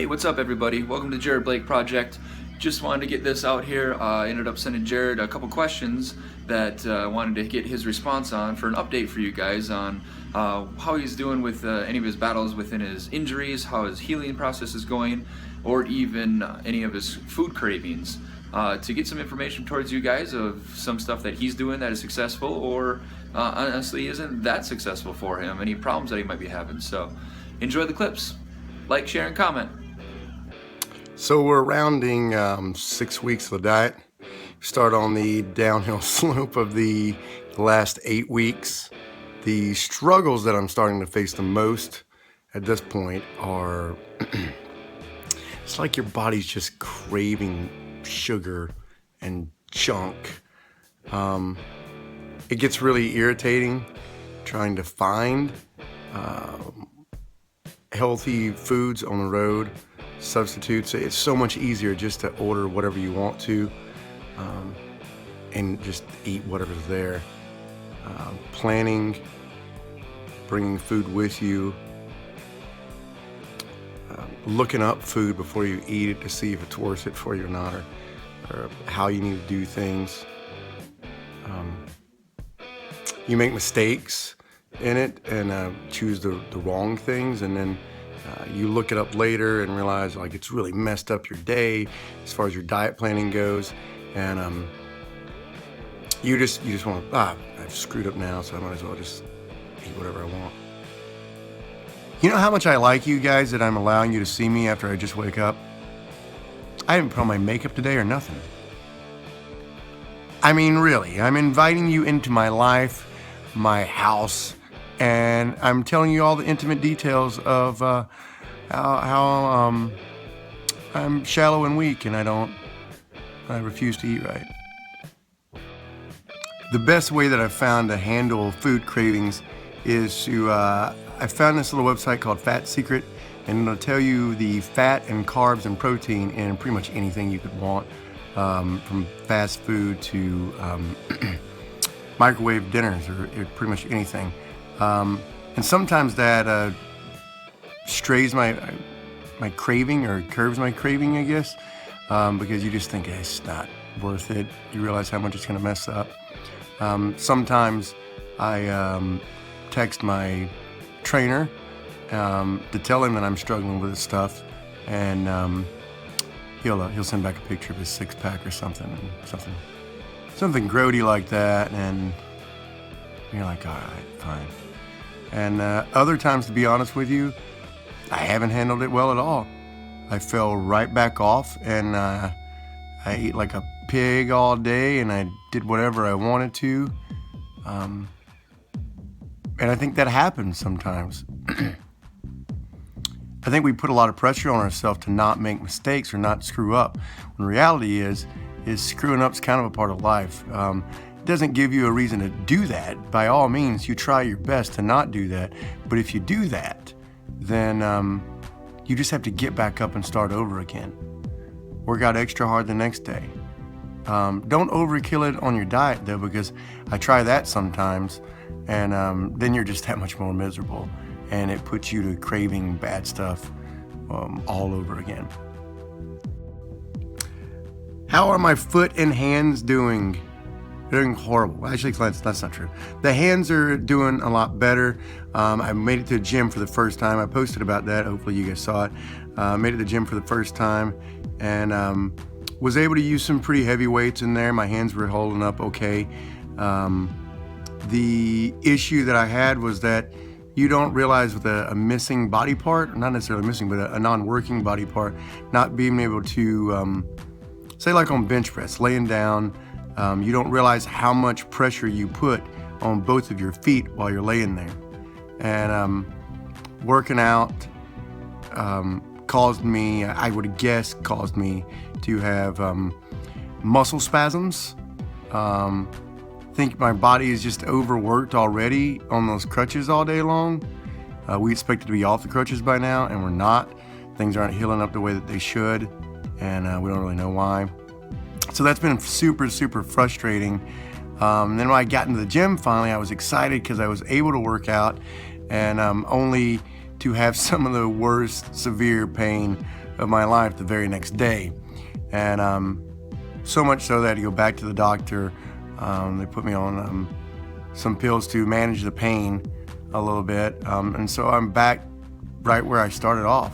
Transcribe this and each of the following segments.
Hey, what's up everybody? Welcome to Jared Blake Project. Just wanted to get this out here. I ended up sending Jared a couple questions that I wanted to get his response on for an update for you guys on how he's doing with any of his battles within his injuries, how his healing process is going, or even any of his food cravings. To get some information towards you guys of some stuff that he's doing that is successful or honestly isn't that successful for him, any problems that he might be having. So enjoy the clips. Like, share, and comment. So we're rounding 6 weeks of the diet. Start on the downhill slope of the last 8 weeks. The struggles that I'm starting to face the most at this point are it's like your body's just craving sugar and junk. It gets really irritating trying to find healthy foods on the road, substitutes. It's so much easier just to order whatever you want to and just eat whatever's there. Planning, bringing food with you, looking up food before you eat it to see if it's worth it for you or not, or how you need to do things. You make mistakes in it and choose the wrong things, and then you look it up later and realize like it's really messed up your day as far as your diet planning goes, and you just want to, I've screwed up now, so I might as well just eat whatever I want. You know how much I like you guys that I'm allowing you to see me after I just wake up? I didn't put on my makeup today or nothing. I mean, really, I'm inviting you into my life, my house, and I'm telling you all the intimate details of how I'm shallow and weak, and I refuse to eat right. The best way that I've found to handle food cravings is to, I found this little website called Fat Secret, and it'll tell you the fat and carbs and protein in pretty much anything you could want, from fast food to microwave dinners or pretty much anything. And sometimes that strays my craving or curbs my craving, I guess, because you just think, hey, it's not worth it. You realize how much it's going to mess up. Sometimes I text my trainer to tell him that I'm struggling with this stuff, and he'll send back a picture of his six-pack or something grody like that, and you're like, all right, fine. And other times, to be honest with you, I haven't handled it well at all. I fell right back off, and I ate like a pig all day, and I did whatever I wanted to. And I think that happens sometimes. I think we put a lot of pressure on ourselves to not make mistakes or not screw up. When reality is screwing up's kind of a part of life. It doesn't give you a reason to do that. By all means, you try your best to not do that. But if you do that, then you just have to get back up and start over again. Work out extra hard the next day. Don't overkill it on your diet though, because I try that sometimes, and then you're just that much more miserable, and it puts you to craving bad stuff all over again. How are my foot and hands doing? They're doing horrible. Actually, that's not true. The hands are doing a lot better. I made it to the gym for the first time. I posted about that. Hopefully you guys saw it. Made it to the gym for the first time, and was able to use some pretty heavy weights in there. My hands were holding up okay. The issue that I had was that you don't realize with a missing body part, not necessarily missing, but a non-working body part, not being able to, say like on bench press, laying down, you don't realize how much pressure you put on both of your feet while you're laying there. And working out caused me, I would guess, caused me to have muscle spasms. I think my body is just overworked already on those crutches all day long. We expected to be off the crutches by now, and we're not. Things aren't healing up the way that they should, and we don't really know why. So that's been super, super frustrating. Then when I got into the gym finally, I was excited because I was able to work out, and only to have some of the worst severe pain of my life the very next day. And so much so that I had to go back to the doctor. They put me on some pills to manage the pain a little bit. And so I'm back right where I started off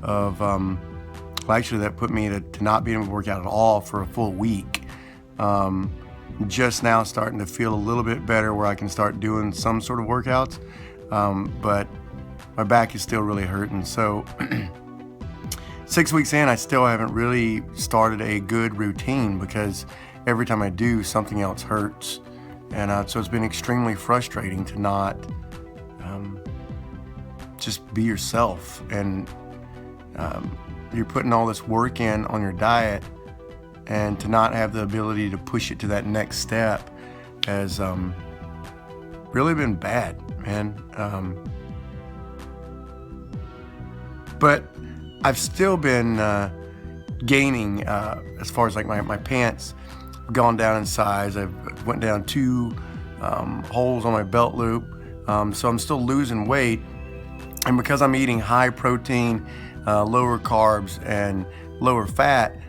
of, actually that put me to not being able to work out at all for a full week. Just now starting to feel a little bit better where I can start doing some sort of workouts. But my back is still really hurting. So 6 weeks in, I still haven't really started a good routine because every time I do, something else hurts. And so it's been extremely frustrating to not just be yourself. And you're putting all this work in on your diet, and to not have the ability to push it to that next step has really been bad, man. But I've still been gaining as far as like my pants gone down in size. I've went down 2 holes on my belt loop, so I'm still losing weight. And because I'm eating high protein, lower carbs, and lower fat,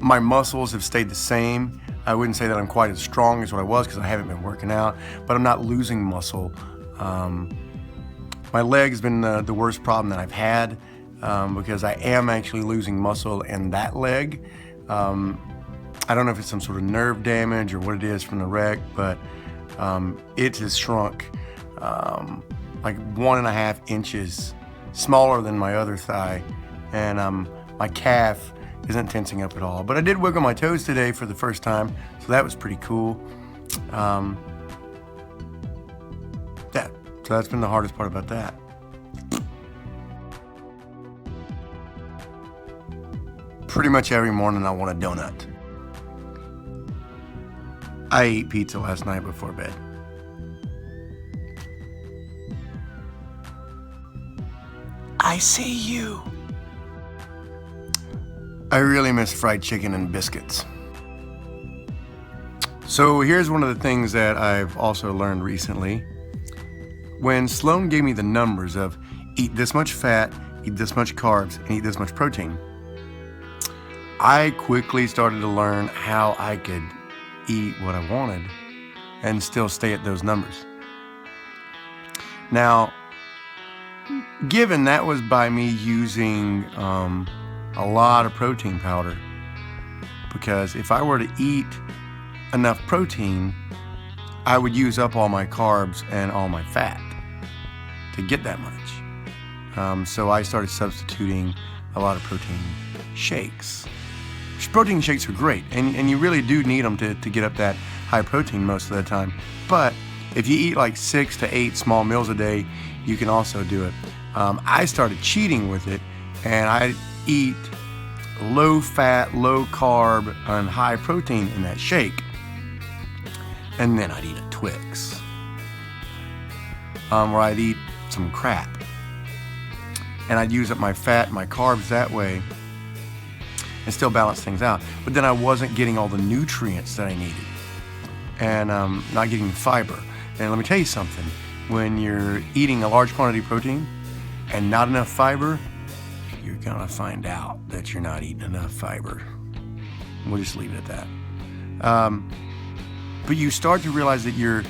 my muscles have stayed the same. I wouldn't say that I'm quite as strong as what I was because I haven't been working out, but I'm not losing muscle. My leg has been the worst problem that I've had because I am actually losing muscle in that leg. I don't know if it's some sort of nerve damage or what it is from the wreck, but it has shrunk like 1.5 inches smaller than my other thigh, and my calf isn't tensing up at all. But I did wiggle my toes today for the first time, so that was pretty cool. So that's been the hardest part about that. Pretty much every morning I want a donut. I ate pizza last night before bed. I see you. I really miss fried chicken and biscuits. So here's one of the things that I've also learned recently. When Sloan gave me the numbers of eat this much fat, eat this much carbs, and eat this much protein, I quickly started to learn how I could eat what I wanted and still stay at those numbers. Now, given that was by me using a lot of protein powder, because if I were to eat enough protein, I would use up all my carbs and all my fat to get that much. So I started substituting a lot of protein shakes. Protein shakes are great, and you really do need them to get up that high protein most of the time. But if you eat like 6 to 8 small meals a day, you can also do it. I started cheating with it, and I eat low fat, low carb, and high protein in that shake. And then I'd eat a Twix, where I'd eat some crap. And I'd use up my fat and my carbs that way and still balance things out. But then I wasn't getting all the nutrients that I needed, and not getting fiber. And let me tell you something, when you're eating a large quantity of protein and not enough fiber, you're gonna find out that you're not eating enough fiber. We'll just leave it at that. But you start to realize that you're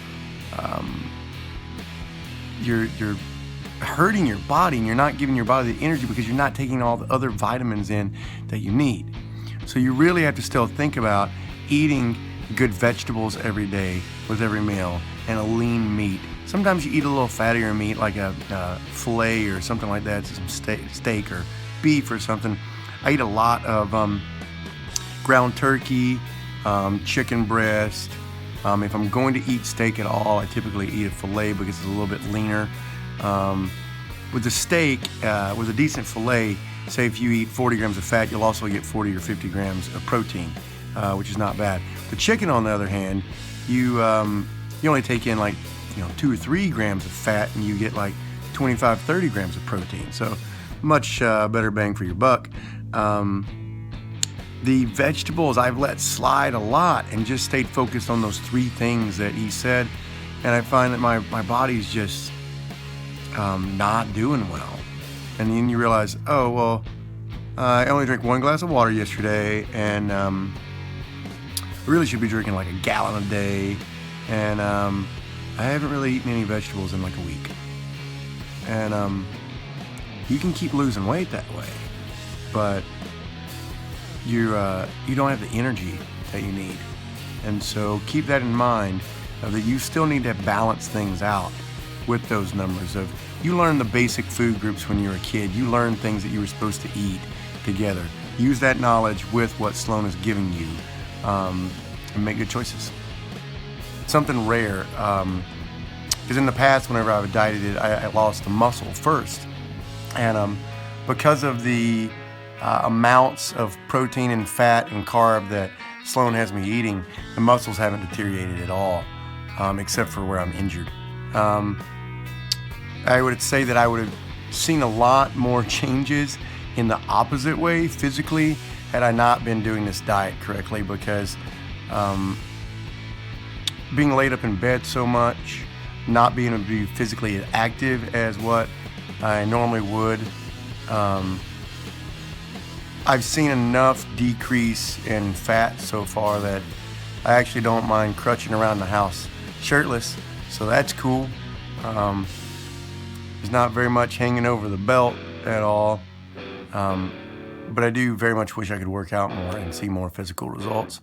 hurting your body, and you're not giving your body the energy because you're not taking all the other vitamins in that you need. So you really have to still think about eating good vegetables every day with every meal, and a lean meat. Sometimes you eat a little fattier meat, like a filet or something like that, some steak or beef or something. I eat a lot of ground turkey, chicken breast. If I'm going to eat steak at all, I typically eat a filet because it's a little bit leaner. With the steak, with a decent filet, say if you eat 40 grams of fat, you'll also get 40 or 50 grams of protein, which is not bad. The chicken, on the other hand, you only take in like 2 or 3 grams of fat, and you get like 25, 30 grams of protein. So much better bang for your buck. The vegetables I've let slide a lot and just stayed focused on those 3 things that he said, and I find that my body's just not doing well. And then you realize, oh well, I only drank 1 glass of water yesterday, and I really should be drinking like a gallon a day. And I haven't really eaten any vegetables in like a week. And you can keep losing weight that way, but you don't have the energy that you need. And so keep that in mind, that you still need to balance things out with those numbers. Of you learn the basic food groups when you were a kid. You learn things that you were supposed to eat together. Use that knowledge with what Sloan is giving you, and make good choices. Something rare, because in the past, whenever I've dieted, I lost the muscle first. And because of the amounts of protein and fat and carb that Sloan has me eating, the muscles haven't deteriorated at all, except for where I'm injured. I would say that I would have seen a lot more changes in the opposite way physically had I not been doing this diet correctly, because being laid up in bed so much, not being able to be physically active as what I normally would, I've seen enough decrease in fat so far that I actually don't mind crutching around the house shirtless, so that's cool. There's not very much hanging over the belt at all, but I do very much wish I could work out more and see more physical results.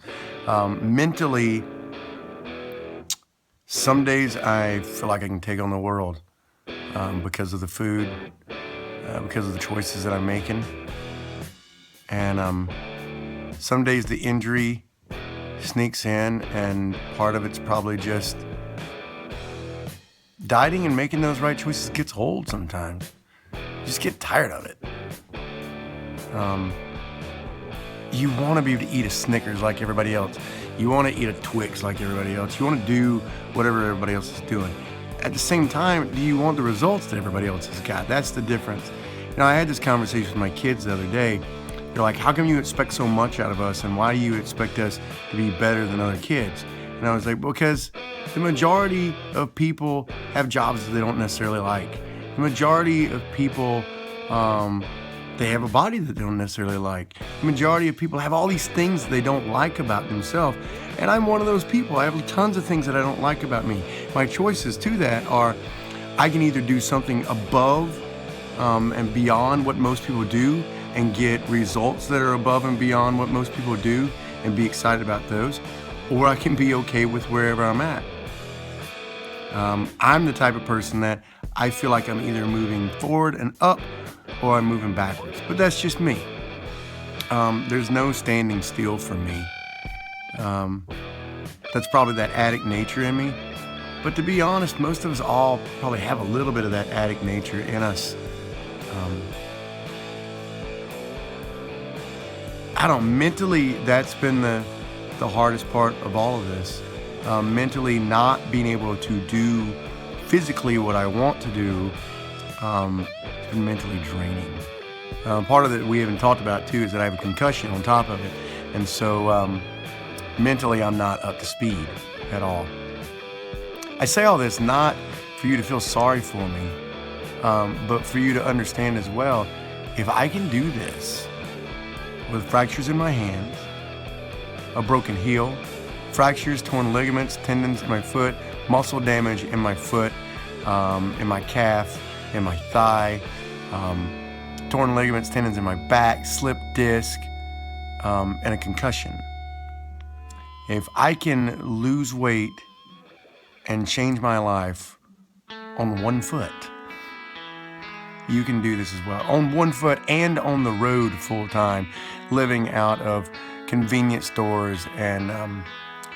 Mentally, some days I feel like I can take on the world because of the food, because of the choices that I'm making. And some days the injury sneaks in, and part of it's probably just dieting and making those right choices gets old sometimes. You just get tired of it. You want to be able to eat a Snickers like everybody else. You want to eat a Twix like everybody else. You want to do whatever everybody else is doing. At the same time, do you want the results that everybody else has got? That's the difference. You know, I had this conversation with my kids the other day. They're like, how come you expect so much out of us, and why do you expect us to be better than other kids? And I was like, because the majority of people have jobs that they don't necessarily like. The majority of people, they have a body that they don't necessarily like. The majority of people have all these things that they don't like about themselves. And I'm one of those people. I have tons of things that I don't like about me. My choices to that are, I can either do something above and beyond what most people do and get results that are above and beyond what most people do and be excited about those, or I can be okay with wherever I'm at. I'm the type of person that I feel like I'm either moving forward and up or I'm moving backwards, but that's just me. There's no standing still for me. That's probably that addict nature in me. But to be honest, most of us all probably have a little bit of that addict nature in us. Mentally, that's been the hardest part of all of this. Mentally not being able to do physically what I want to do, it's been mentally draining. Part of it we haven't talked about too is that I have a concussion on top of it. And so mentally I'm not up to speed at all. I say all this not for you to feel sorry for me, but for you to understand as well, if I can do this with fractures in my hands, a broken heel, fractures, torn ligaments, tendons in my foot, muscle damage in my foot, in my calf, in my thigh, torn ligaments, tendons in my back, slip disc, and a concussion. If I can lose weight and change my life on one foot, you can do this as well. On one foot and on the road full time, living out of convenience stores and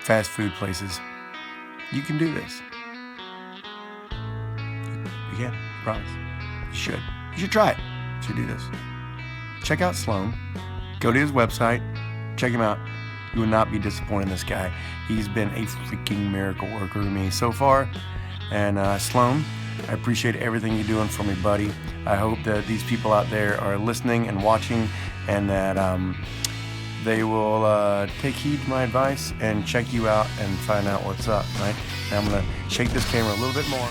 fast food places. You can do this. You can, I promise. You should. You should try it. You should do this. Check out Sloan. Go to his website. Check him out. You will not be disappointed in this guy. He's been a freaking miracle worker to me so far. And Sloan, I appreciate everything you're doing for me, buddy. I hope that these people out there are listening and watching, and that they will take heed to my advice and check you out and find out what's up, right? And I'm going to shake this camera a little bit more.